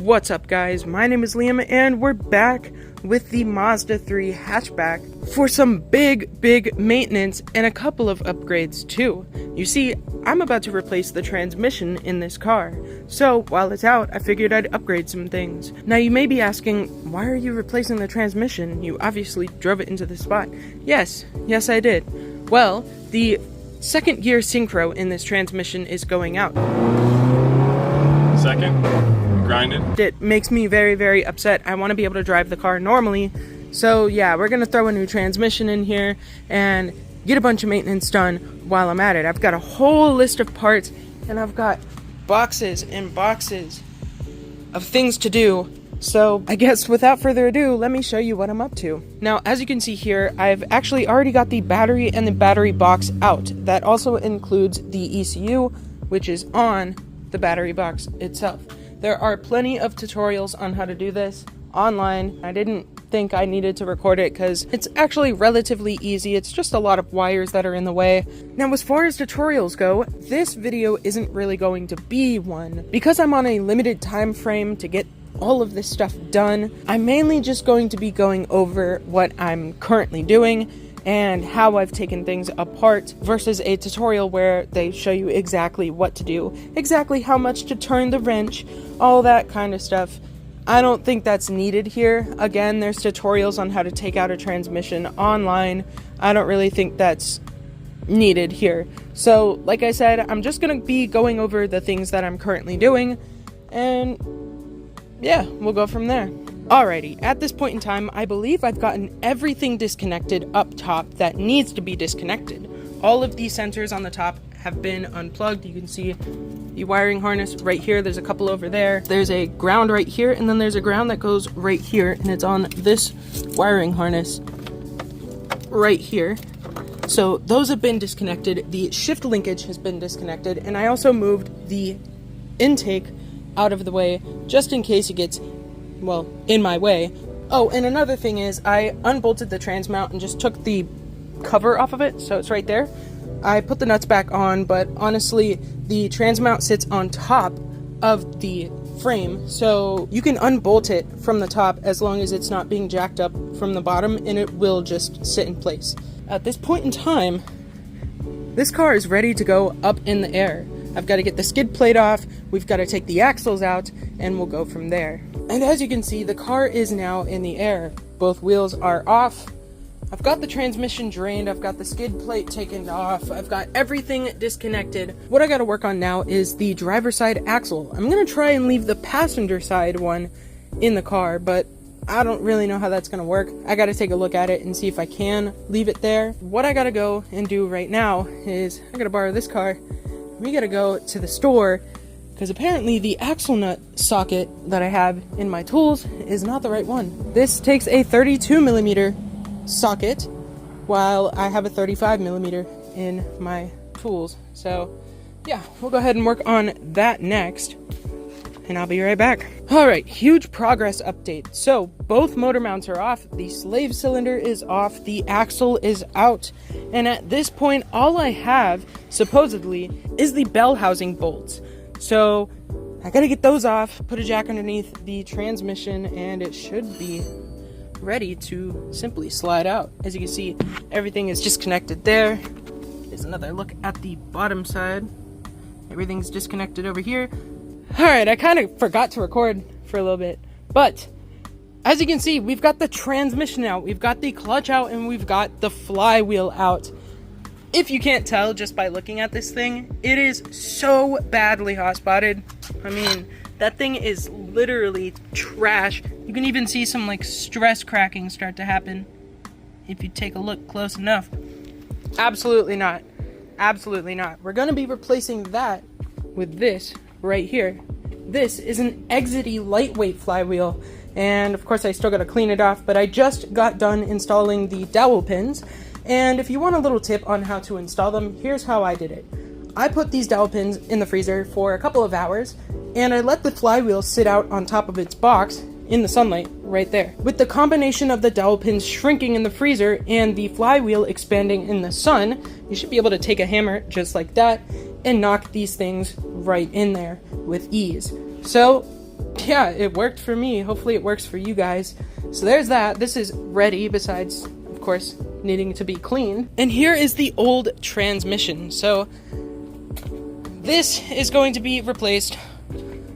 What's up guys, my name is Liam and we're back with the Mazda 3 hatchback for some big maintenance and a couple of upgrades too. You see, I'm about to replace the transmission in this car, so while it's out I figured I'd upgrade some things. Now you may be asking, why are you replacing the transmission? You obviously drove it into the spot. Yes I did. Well, the second gear synchro in this transmission is going out. Second? Grinded. It makes me very upset. I want to be able to drive the car normally. So yeah, we're gonna throw a new transmission in here and get a bunch of maintenance done while I'm at it. I've got a whole list of parts and I've got boxes and boxes of things to do. So I guess without further ado, let me show you what I'm up to. Now, as you can see here, I've actually already got the battery and the battery box out. That also includes the ECU, which is on the battery box itself. There are plenty of tutorials on how to do this online. I didn't think I needed to record it because it's actually relatively easy. It's just a lot of wires that are in the way. Now, as far as tutorials go, this video isn't really going to be one. Because I'm on a limited time frame to get all of this stuff done, I'm mainly just going to be going over what I'm currently doing and how I've taken things apart versus a tutorial where they show you exactly what to do, exactly how much to turn the wrench, all that kind of stuff. I don't think that's needed here. Again, there's tutorials on how to take out a transmission online. I don't really think that's needed here. So, like I said, I'm just gonna be going over the things that I'm currently doing, and yeah, we'll go from there. Alrighty, at this point in time, I believe I've gotten everything disconnected up top that needs to be disconnected. All of these sensors on the top have been unplugged. You can see the wiring harness right here. There's a couple over there. There's a ground right here, and then there's a ground that goes right here, and it's on this wiring harness right here. So those have been disconnected. The shift linkage has been disconnected, and I also moved the intake out of the way just in case it gets, well, in my way. Oh, and another thing is I unbolted the trans mount and just took the cover off of it, so it's right there. I put the nuts back on, but honestly, the trans mount sits on top of the frame, so you can unbolt it from the top as long as it's not being jacked up from the bottom, and it will just sit in place. At this point in time, this car is ready to go up in the air. I've got to get the skid plate off, we've got to take the axles out, and we'll go from there. And as you can see, the car is now in the air. Both wheels are off. I've got the transmission drained, I've got the skid plate taken off, I've got everything disconnected. What I gotta work on now is the driver's side axle. I'm gonna try and leave the passenger side one in the car, but I don't really know how that's gonna work. I gotta take a look at it and see if I can leave it there. What I gotta go and do right now is, I gotta borrow this car. We gotta go to the store, because apparently the axle nut socket that I have in my tools is not the right one. This takes a 32mm socket, while I have a 35mm in my tools. So yeah, we'll go ahead and work on that next, and I'll be right back. Alright, huge progress update. So both motor mounts are off, the slave cylinder is off, the axle is out, and at this point all I have, supposedly, is the bell housing bolts. So I gotta get those off, put a jack underneath the transmission, and it should be ready to simply slide out. As you can see, everything is disconnected there. Here's another look at the bottom side. Everything's disconnected over here. Alright, I kind of forgot to record for a little bit, but as you can see, we've got the transmission out, we've got the clutch out, and we've got the flywheel out. If you can't tell just by looking at this thing, it is so badly hot-spotted. I mean, that thing is literally trash. You can even see some like stress cracking start to happen if you take a look close enough. Absolutely not. Absolutely not. We're gonna be replacing that with this right here. This is an Exedy lightweight flywheel, and of course I still gotta clean it off, but I just got done installing the dowel pins. And if you want a little tip on how to install them, here's how I did it. I put these dowel pins in the freezer for a couple of hours, and I let the flywheel sit out on top of its box in the sunlight right there. With the combination of the dowel pins shrinking in the freezer and the flywheel expanding in the sun, you should be able to take a hammer just like that and knock these things right in there with ease. So yeah, it worked for me. Hopefully it works for you guys. So there's that. This is ready, besides, of course, needing to be cleaned. And here is the old transmission. So this is going to be replaced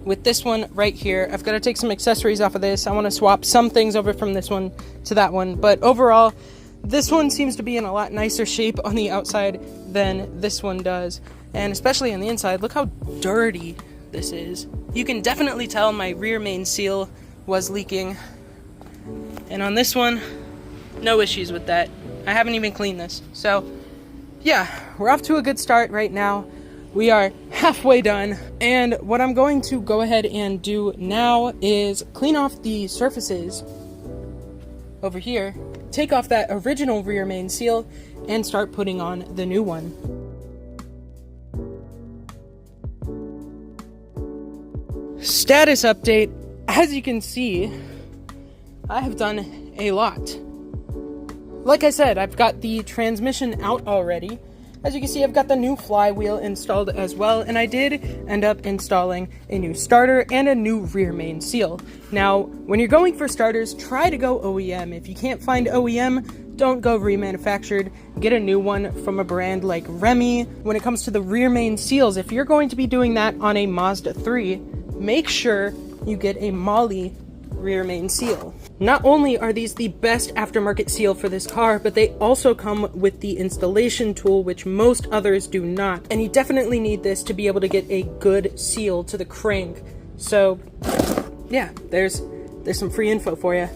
with this one right here. I've got to take some accessories off of this. I want to swap some things over from this one to that one. But overall, this one seems to be in a lot nicer shape on the outside than this one does. And especially on the inside, look how dirty this is. You can definitely tell my rear main seal was leaking. And on this one, no issues with that. I haven't even cleaned this. So yeah, we're off to a good start right now. We are halfway done. And what I'm going to go ahead and do now is clean off the surfaces over here, take off that original rear main seal, and start putting on the new one. Status update. As you can see, I have done a lot. Like I said, I've got the transmission out already. As you can see, I've got the new flywheel installed as well, and I did end up installing a new starter and a new rear main seal. Now, when you're going for starters, try to go OEM. If you can't find OEM, don't go remanufactured. Get a new one from a brand like Remy. When it comes to the rear main seals, if you're going to be doing that on a Mazda 3, make sure you get a Molly rear main seal. Not only are these the best aftermarket seal for this car, but they also come with the installation tool, which most others do not. And you definitely need this to be able to get a good seal to the crank. So yeah, there's some free info for you.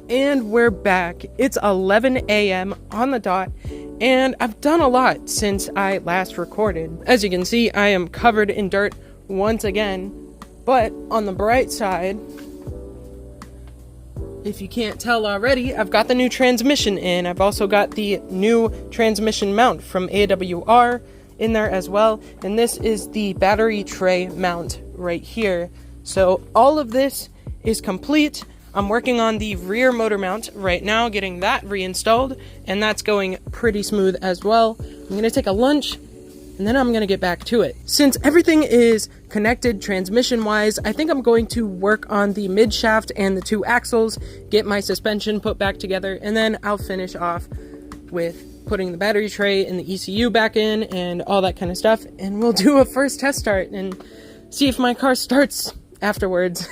And we're back. It's 11 a.m. on the dot, and I've done a lot since I last recorded. As you can see, I am covered in dirt once again, but on the bright side, if you can't tell already, I've got the new transmission in. I've also got the new transmission mount from AWR in there as well, and this is the battery tray mount right here. So all of this is complete. I'm working on the rear motor mount right now, getting that reinstalled, and that's going pretty smooth as well. I'm going to take a lunch, and then I'm going to get back to it. Since everything is connected transmission-wise, I think I'm going to work on the mid-shaft and the two axles, get my suspension put back together, and then I'll finish off with putting the battery tray and the ECU back in and all that kind of stuff, and we'll do a first test start and see if my car starts afterwards.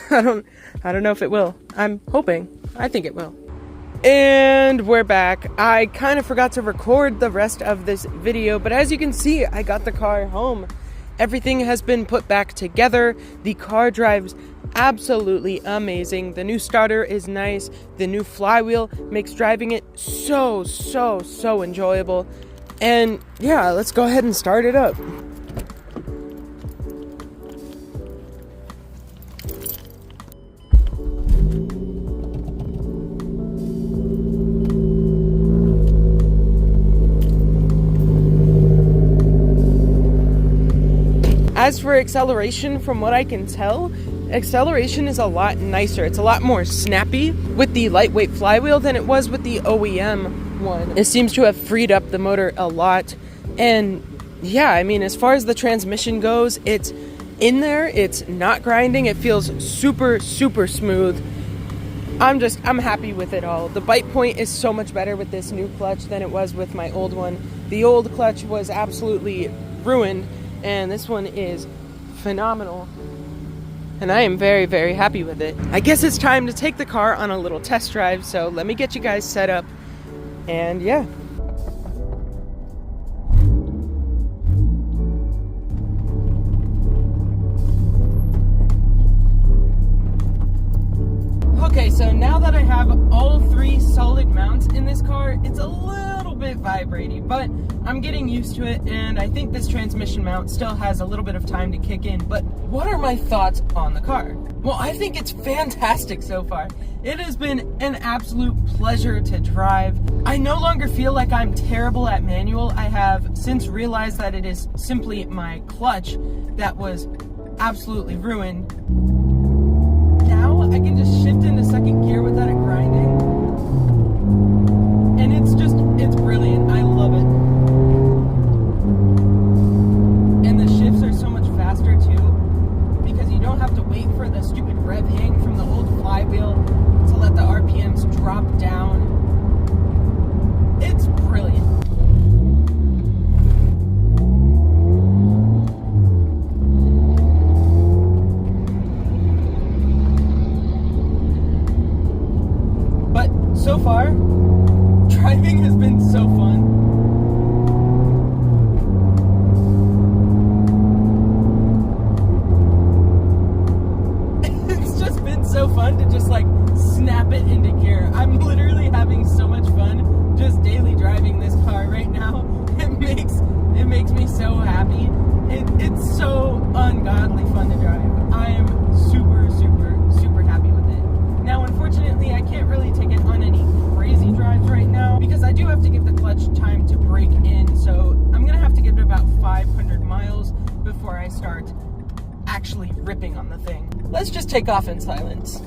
I don't know if it will. I'm hoping. I think it will. And we're back. I kind of forgot to record the rest of this video, but as you can see, I got the car home. Everything has been put back together. The car drives absolutely amazing. The new starter is nice. The new flywheel makes driving it so enjoyable. And yeah, let's go ahead and start it up. As for acceleration, from what I can tell, acceleration is a lot nicer. It's a lot more snappy with the lightweight flywheel than it was with the OEM one. It seems to have freed up the motor a lot. And yeah, I mean, as far as the transmission goes, it's in there. It's not grinding. It feels super smooth. I'm happy with it all. The bite point is so much better with this new clutch than it was with my old one. The old clutch was absolutely ruined, and this one is phenomenal. And I am very happy with it. I guess it's time to take the car on a little test drive, so let me get you guys set up. And yeah. Okay, so now that I have all three solid mounts in this car, it's a little bit vibrating, but I'm getting used to it, and I think this transmission mount still has a little bit of time to kick in. But what are my thoughts on the car? Well, I think it's fantastic so far. It has been an absolute pleasure to drive. I no longer feel like I'm terrible at manual. I have since realized that it is simply my clutch that was absolutely ruined. Now I can just shift into second gear without it grinding. And it's brilliant. I love it. clutch time to break in, so I'm gonna have to give it about 500 miles before I start actually ripping on the thing. Let's just take off in silence.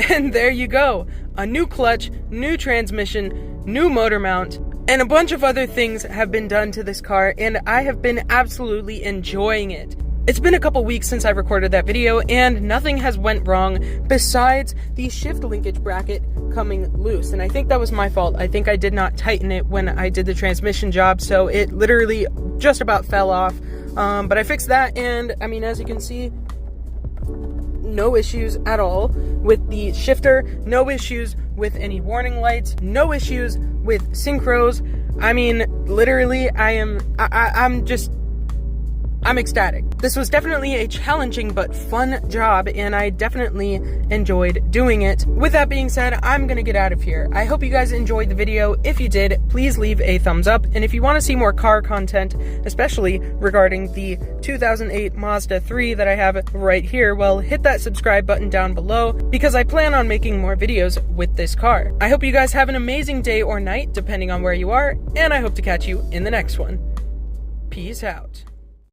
And there you go, a new clutch, new transmission, new motor mount, and a bunch of other things have been done to this car, and I have been absolutely enjoying it. It's been a couple weeks since I recorded that video, and nothing has went wrong besides the shift linkage bracket coming loose, and I think that was my fault. I think I did not tighten it when I did the transmission job, so it literally just about fell off, but I fixed that, and I mean, as you can see, no issues at all with the shifter, no issues with any warning lights, no issues with synchros. I mean, literally, I'm ecstatic. This was definitely a challenging but fun job, and I definitely enjoyed doing it. With that being said, I'm gonna get out of here. I hope you guys enjoyed the video. If you did, please leave a thumbs up, and if you want to see more car content, especially regarding the 2008 Mazda 3 that I have right here, well, hit that subscribe button down below, because I plan on making more videos with this car. I hope you guys have an amazing day or night, depending on where you are, and I hope to catch you in the next one. Peace out.